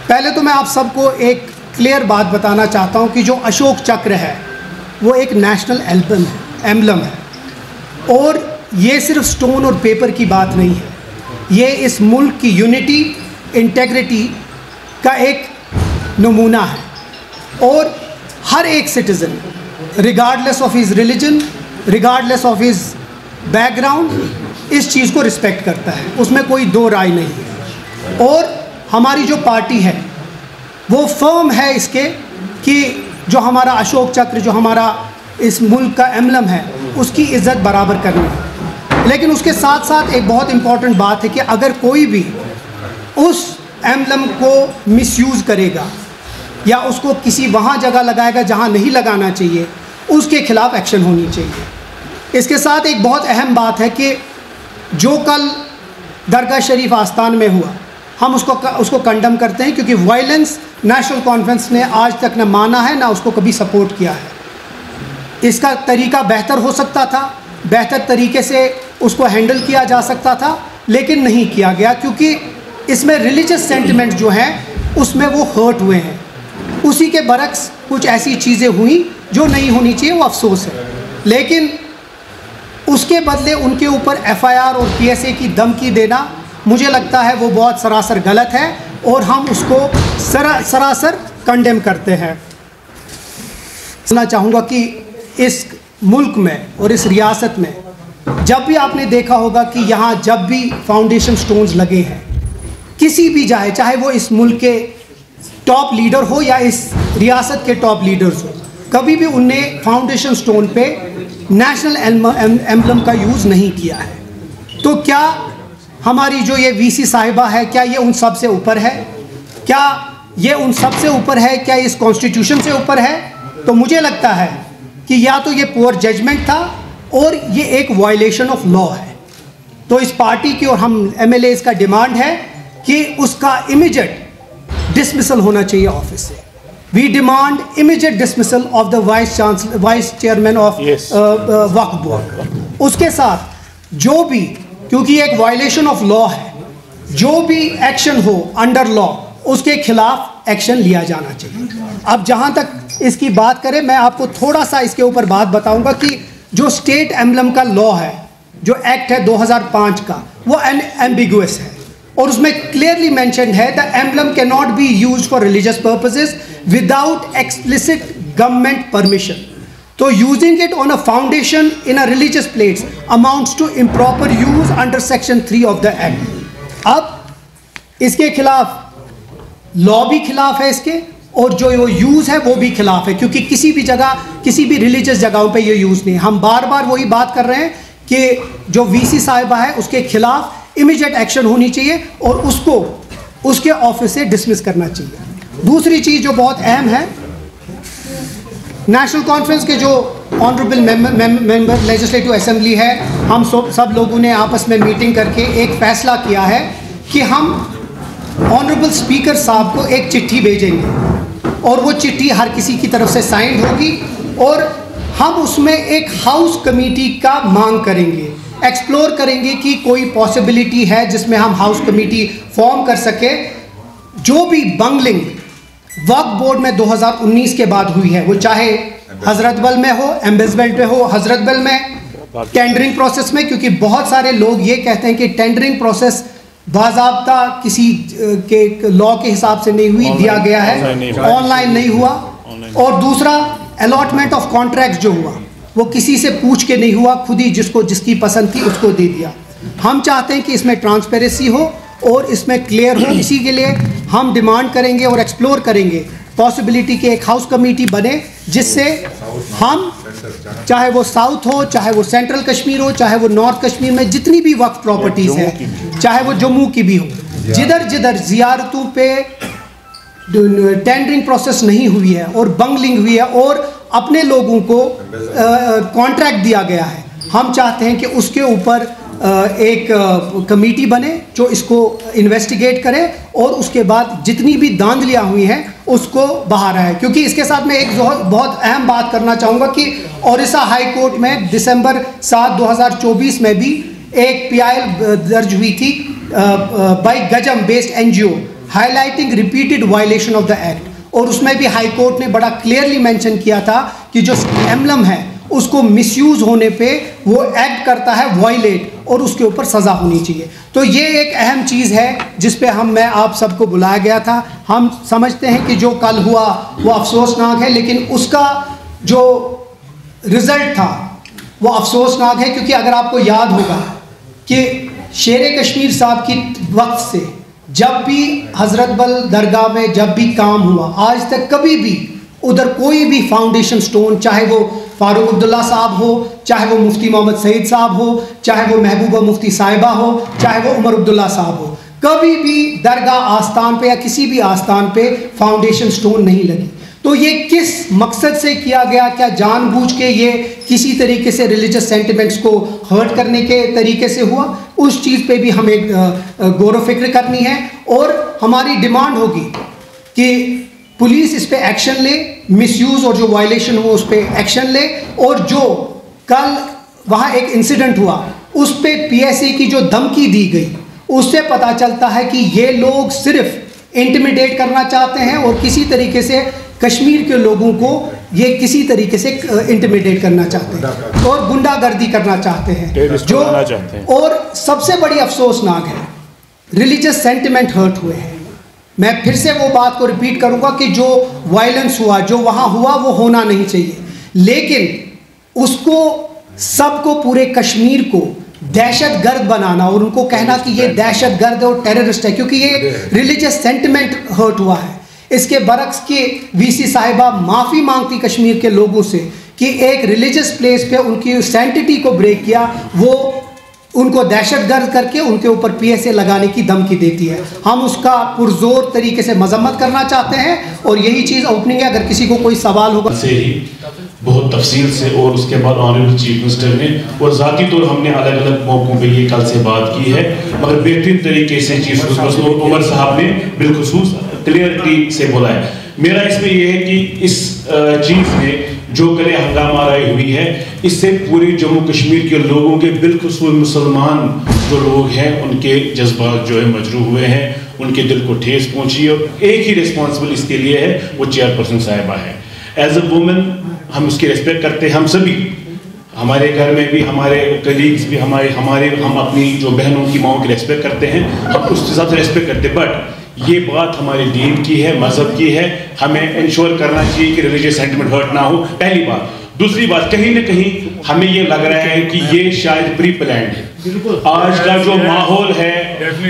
पहले तो मैं आप सबको एक क्लियर बात बताना चाहता हूं कि जो अशोक चक्र है वो एक नेशनल एम्बलम है और ये सिर्फ स्टोन और पेपर की बात नहीं है, ये इस मुल्क की यूनिटी, इंटेग्रिटी का एक नमूना है। और हर एक citizen regardless of his religion, regardless of his background इस चीज़ को रिस्पेक्ट करता है, उसमें कोई दो राय नहीं है। और हमारी जो पार्टी है वो फर्म है इसके कि जो हमारा अशोक चक्र, जो हमारा इस मुल्क का एम्बलम है, उसकी इज़्ज़त बराबर करनी है। लेकिन उसके साथ साथ एक बहुत इम्पॉर्टेंट बात है कि अगर कोई भी उस एम्बलम को मिसयूज़ करेगा या उसको किसी वहाँ जगह लगाएगा जहाँ नहीं लगाना चाहिए, उसके खिलाफ एक्शन होनी चाहिए। इसके साथ एक बहुत अहम बात है कि जो कल दरगाह शरीफ आस्थान में हुआ, हम उसको कंडम करते हैं, क्योंकि वायलेंस नेशनल कॉन्फ्रेंस ने आज तक न माना है ना उसको कभी सपोर्ट किया है। इसका तरीका बेहतर हो सकता था, बेहतर तरीके से उसको हैंडल किया जा सकता था, लेकिन नहीं किया गया क्योंकि इसमें रिलीजियस सेंटिमेंट जो हैं उसमें वो हर्ट हुए हैं। उसी के बरक्स कुछ ऐसी चीज़ें हुई जो नहीं होनी चाहिए, वो अफसोस है। लेकिन उसके बदले उनके ऊपर FIR और PSA की धमकी देना मुझे लगता है वो बहुत सरासर गलत है और हम उसको सरासर कंडेम करते हैं। सुनना चाहूँगा कि इस मुल्क में और इस रियासत में जब भी आपने देखा होगा कि यहाँ जब भी फाउंडेशन स्टोन्स लगे हैं, किसी भी जाए, चाहे वो इस मुल्क के टॉप लीडर हो या इस रियासत के टॉप लीडर्स हो, कभी भी उनने फाउंडेशन स्टोन पे नेशनल एम्बलम का यूज़ नहीं किया है। तो क्या हमारी जो ये VC साहिबा है, क्या ये उन सब से ऊपर है? क्या ये उन सब से ऊपर है? क्या इस कॉन्स्टिट्यूशन से ऊपर है? तो मुझे लगता है कि या तो ये पुअर जजमेंट था और ये एक वायलेशन ऑफ लॉ है। तो इस पार्टी की और हम MLAs का डिमांड है कि उसका इमीडिएट डिसमिसल होना चाहिए ऑफिस से। We demand immediate dismissal of the vice chairman of Waqf board. उसके साथ जो भी, क्योंकि एक वायलेशन ऑफ लॉ है, जो भी एक्शन हो अंडर लॉ उसके खिलाफ एक्शन लिया जाना चाहिए। अब जहाँ तक इसकी बात करें, मैं आपको थोड़ा सा इसके ऊपर बात बताऊंगा कि जो स्टेट एम्बलम का लॉ है, जो एक्ट है 2005 का, वो एम्बिगुअस है और उसमें क्लियरली मेंशन्ड है the emblem can not be used for religious purposes without explicit government permission. तो using it on a foundation in a religious place amounts to improper use under section 3 of the act. अब इसके खिलाफ law भी खिलाफ है इसके, और जो वो यूज़ है वो भी खिलाफ है, क्योंकि किसी भी जगह, किसी भी रिलीजियस जगहों पे ये यूज़ नहीं। हम बार बार वही बात कर रहे हैं कि जो VC साहिबा है उसके खिलाफ इमीडिएट एक्शन होनी चाहिए और उसको उसके ऑफिस से डिसमिस करना चाहिए। दूसरी चीज़ जो बहुत अहम है, नेशनल कॉन्फ्रेंस के जो ऑनरेबल मेंबर लेजिस्लेटिव असेंबली है, हम सब लोगों ने आपस में मीटिंग करके एक फ़ैसला किया है कि हम ऑनरेबल स्पीकर साहब को एक चिट्ठी भेजेंगे और वो चिट्ठी हर किसी की तरफ से साइंड होगी और हम उसमें एक हाउस कमेटी का मांग करेंगे, एक्सप्लोर करेंगे कि कोई पॉसिबिलिटी है जिसमें हम हाउस कमेटी फॉर्म कर सके। जो भी बंगलिंग वक्फ बोर्ड में 2019 के बाद हुई है, वो चाहे हजरत बल में हो, एम्बेसमेंट में हो, हजरत बल में टेंडरिंग प्रोसेस में, क्योंकि बहुत सारे लोग ये कहते हैं कि टेंडरिंग प्रोसेस बाज़ाब्ता किसी के लॉ के हिसाब से नहीं हुई, दिया गया है, ऑनलाइन नहीं हुआ। और दूसरा, अलॉटमेंट ऑफ कॉन्ट्रैक्ट जो हुआ वो किसी से पूछ के नहीं हुआ, खुद ही जिसकी पसंद थी उसको दे दिया। हम चाहते हैं कि इसमें ट्रांसपेरेंसी हो और इसमें क्लियर हो। इसी के लिए हम डिमांड करेंगे और एक्सप्लोर करेंगे पॉसिबिलिटी कि एक हाउस कमेटी बने जिससे हम, चाहे वो साउथ हो, चाहे वो सेंट्रल कश्मीर हो, चाहे वो नॉर्थ कश्मीर में जितनी भी वक्फ प्रॉपर्टीज़ हैं, चाहे वो जम्मू की भी हो, जिधर जिधर ज़ियारतों पे टेंडरिंग प्रोसेस नहीं हुई है और बंगलिंग हुई है और अपने लोगों को कॉन्ट्रैक्ट दिया गया है, हम चाहते हैं कि उसके ऊपर एक कमेटी बने जो इसको इन्वेस्टिगेट करे और उसके बाद जितनी भी धांधलियाँ हुई हैं उसको बाहर आए। क्योंकि इसके साथ मैं एक बहुत अहम बात करना चाहूँगा कि ओडिशा हाई कोर्ट में दिसंबर 7, 2024 में भी एक PIL दर्ज हुई थी बाय गजम based NGO highlighting repeated violation of the act, और उसमें भी हाई कोर्ट ने बड़ा क्लियरली मेंशन किया था कि जो एम्बलम है उसको मिसयूज़ होने पे वो एक्ट करता है वायलेट, और उसके ऊपर सज़ा होनी चाहिए। तो ये एक अहम चीज़ है जिस पे मैं आप सबको बुलाया गया था। हम समझते हैं कि जो कल हुआ वो अफसोसनाक है, लेकिन उसका जो रिज़ल्ट था वो अफसोसनाक है, क्योंकि अगर आपको याद होगा कि शेर कश्मीर साहब की वक्त से जब भी हज़रत बल दरगाह में जब भी काम हुआ, आज तक कभी भी उधर कोई भी फाउंडेशन स्टोन, चाहे वो फारूक अब्दुल्ला साहब हो, चाहे वो मुफ्ती मोहम्मद सईद साहब हो, चाहे वो महबूबा मुफ्ती साहिबा हो, चाहे वो उमर अब्दुल्ला साहब हो, कभी भी दरगाह आस्थान पे या किसी भी आस्थान पे फाउंडेशन स्टोन नहीं लगी। तो ये किस मकसद से किया गया? क्या जानबूझ के ये किसी तरीके से रिलीजियस सेंटिमेंट्स को हर्ट करने के तरीके से हुआ? उस चीज़ पे भी हमें गौर व फिक्र करनी है, और हमारी डिमांड होगी कि पुलिस इस पे एक्शन ले, मिसयूज़ और जो वायलेशन हुआ उस पर एक्शन ले, और जो कल वहाँ एक इंसिडेंट हुआ उस पर PSA की जो धमकी दी गई उससे पता चलता है कि ये लोग सिर्फ इंटिमिडेट करना चाहते हैं और किसी तरीके से कश्मीर के लोगों को ये किसी तरीके से इंटिमिडेट करना चाहते हैं और गुंडागर्दी करना चाहते हैं, जो और सबसे बड़ी अफसोसनाक है, रिलीजियस सेंटिमेंट हर्ट हुए हैं। मैं फिर से वो बात को रिपीट करूंगा कि जो वायलेंस हुआ, जो वहाँ हुआ, वो होना नहीं चाहिए, लेकिन उसको सबको, पूरे कश्मीर को दहशतगर्द बनाना और उनको कहना कि ये दहशतगर्द और टेररिस्ट है क्योंकि ये रिलीजियस सेंटिमेंट हर्ट हुआ है। इसके बरक्स के VC साहिबा माफ़ी मांगती कश्मीर के लोगों से कि एक रिलीजियस प्लेस पे उनकी सैंटिटी को ब्रेक किया, वो उनको दहशतगर्द करके उनके ऊपर PSA लगाने की धमकी देती है। हम उसका पुरजोर तरीके से मजम्मत करना चाहते हैं और यही चीज़ ओपनिंग है। अगर किसी को कोई सवाल होगा से ही बहुत तफसील से, और उसके बाद ऑनरेबल चीफ मिनिस्टर ने और ज़ाती तौर हमने अलग अलग मौक़ों पे ये कल से बात की है, मगर बेहतरीन तरीके से चीफ मिनिस्टर उमर साहब ने बिलखुसूस क्लियरिटी से बोला है। मेरा इसमें यह है कि इस चीफ ने जो करे हंगामा राय हुई है, इससे पूरे जम्मू कश्मीर के लोगों के बिलखुसूस मुसलमान जो लोग हैं उनके जज्बात जो है मजरूह हुए हैं, उनके दिल को ठेस पहुंची, और एक ही रिस्पॉन्सिबल इसके लिए है, वो चेयरपर्सन साहिबा है। एज अ वुमेन हम उसकी रेस्पेक्ट करते हैं, हम सभी, हमारे घर में भी हमारे कलीग्स भी, हम अपनी जो बहनों की माओं की रेस्पेक्ट करते हैं, हम उस हिसाब से रेस्पेक्ट करते हैं, बट ये बात हमारे दीन की है, मजहब की है, हमें इंश्योर करना चाहिए कि रिलीजियस सेंटिमेंट हर्ट ना हो, पहली बात। दूसरी बात, कहीं ना कहीं हमें ये लग रहा है कि ये शायद प्री प्लान्ड है। आज का जो माहौल है,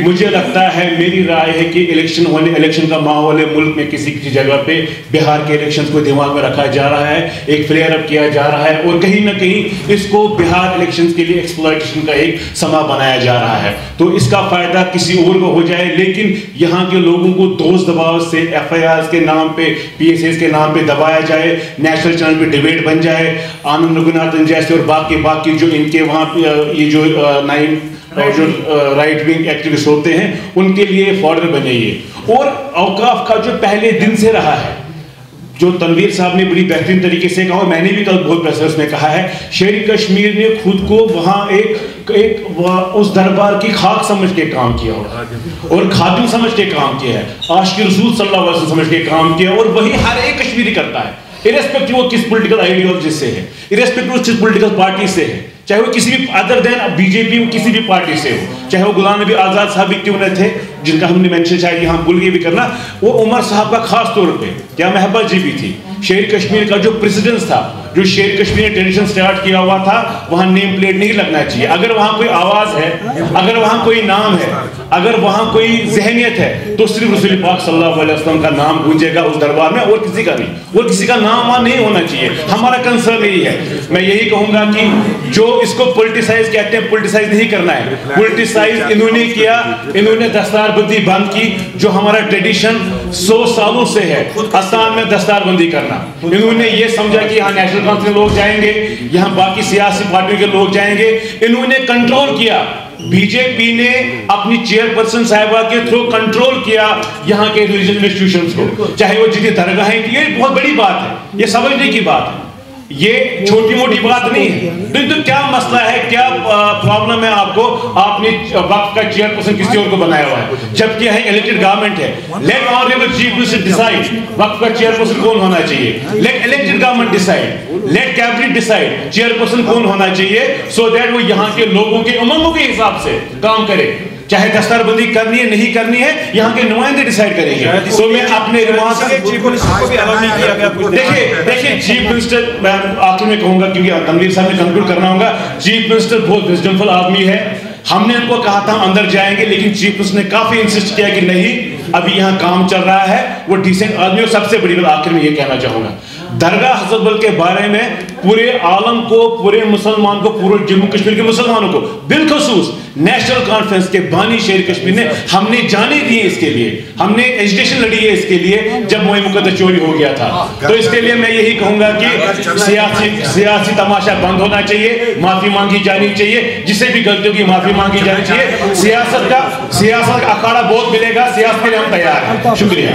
मुझे लगता है, मेरी राय है कि इलेक्शन का माहौल है मुल्क में, किसी किसी जगह पे बिहार के इलेक्शंस को दिमाग में रखा जा रहा है, एक फ्लेयर अप किया जा रहा है, और कहीं ना कहीं इसको बिहार इलेक्शंस के लिए एक्सप्लॉयटेशन का एक समा बनाया जा रहा है, तो इसका फायदा किसी और को हो जाए, लेकिन यहाँ के लोगों को दोस्त दबाव से FIRs के नाम पे, PSAs के नाम पे दबाया जाए, नेशनल चैनल पे डिबेट बन जाए, आनंद रघुनाथन जैसे और बाकी जो इनके वहाँ ये जो जो राइट विंग एक्टिविस्ट होते हैं उनके लिए फॉर्डर बने ये। और औकाफ का जो पहले दिन से रहा है, जो तनवीर साहब ने बड़ी बेहतरीन तरीके से कहा, और मैंने भी कल बहुत प्रेस में कहा है, शेर कश्मीर ने खुद को वहाँ एक उस दरबार की खाक समझ के काम किया और खादिम समझ के काम किया है, आशिक रसूल सल्लल्लाहु अलैहि वसल्लम समझ के काम किया, और वही हर एक कश्मीरी करता है, इरेस्पेक्टिव वो किस पॉलिटिकल आइडियोलॉजी से है, इरेस्पेक्टिव किस पॉलिटिकल पार्टी से है, चाहे वो किसी भी अदर देन BJP किसी भी पार्टी से हो, चाहे वो गुलाम नबी आज़ाद साहब भी क्यों न थे, जिनका हमने मेंशन शायद यहाँ भूल गए भी करना, वो उमर साहब का खास तौर पे, क्या महबा जी भी थी, शेर कश्मीर का जो प्रेसिडेंस था, जो शेर कश्मीर ने ट्रेडिशन स्टार्ट किया हुआ था, वहाँ नेम प्लेट नहीं लगना चाहिए। अगर वहाँ कोई आवाज़ है, अगर वहाँ कोई नाम है, अगर वहाँ कोई जहनियत है, तो सिर्फ रसूल पाक सल्लल्लाहु अलैहि वसल्लम का नाम गूंजेगा उस दरबार में, और किसी का नहीं, और किसी का नाम वहाँ नहीं होना चाहिए। हमारा कंसर्न यही है। मैं यही कहूँगा कि जो इसको पोलिटिसाइज कहते हैं, पोलिटिसाइज नहीं करना है। पोलिटिसाइज इन्होंने किया, इन्होंने दस्तारबंदी बंद की, जो हमारा ट्रेडिशन 100 सालों से है, आसाम में दस्तारबंदी करना। इन्होंने ये समझा कि यहाँ नेशनल काउंसिल के लोग जाएंगे, यहाँ बाकी सियासी पार्टियों के लोग जाएंगे, इन्होंने कंट्रोल किया। बीजेपी ने अपनी चेयरपर्सन साहिबा के थ्रू कंट्रोल किया यहाँ के रिलीजियस इंस्टीट्यूशंस को, चाहे वो जितनी दरगाहें की, ये बहुत बड़ी बात है, ये समझने की बात है। ये छोटी मोटी बात नहीं है। तो क्या मसला है, क्या प्रॉब्लम है आपको? आपने वक्फ का चेयरपर्सन किसी और को बनाया हुआ है, जबकि यह इलेक्टेड गवर्नमेंट है। Let honourable chief minister decide वक्फ का चेयरपर्सन कौन होना चाहिए। Let elected government decide, let cabinet decide chairperson कौन होना चाहिए, सो दैट वो यहाँ के लोगों के उमंगों के हिसाब से काम करे। चाहे दस्तरबंदी करनी है नहीं करनी है, यहाँ के नुमाइंदे डिसाइड करेंगे। तो मैं अपने चीफ मिनिस्टर को भी अलाउ नहीं किया गया। देखिए चीफ मिनिस्टर, मैं आखिर में कहूंगा क्योंकि तनवीर साहब ने कंक्लूड करना होगा, चीफ मिनिस्टर बहुत विजडमफुल आदमी है। हमने उनको कहा था अंदर जाएंगे, लेकिन चीफ मिनिस्टर ने काफी इंसिस्ट किया कि नहीं, अभी यहाँ काम चल रहा है। वो डिसेंट आदमी। और सबसे बड़ी बात आखिर में ये कहना चाहूंगा, दरगाह हजरत बल के बारे में पूरे आलम को, पूरे मुसलमान को, पूरे जम्मू कश्मीर के मुसलमानों को, बिलखसूस नेशनल कॉन्फ्रेंस के बानी शेर कश्मीर ने हमने जाने दिए इसके लिए, हमने एजुकेशन लड़ी है इसके लिए जब मोए मुकद्दस चोरी हो गया था। तो इसके लिए मैं यही कहूंगा कि सियासी तमाशा बंद होना चाहिए, माफी मांगी जानी चाहिए, जिसे भी गलतियों की माफी मांगी जानी चाहिए। सियासत का अखाड़ा बहुत मिलेगा, सियासत के लिए हम तैयार हैं। शुक्रिया।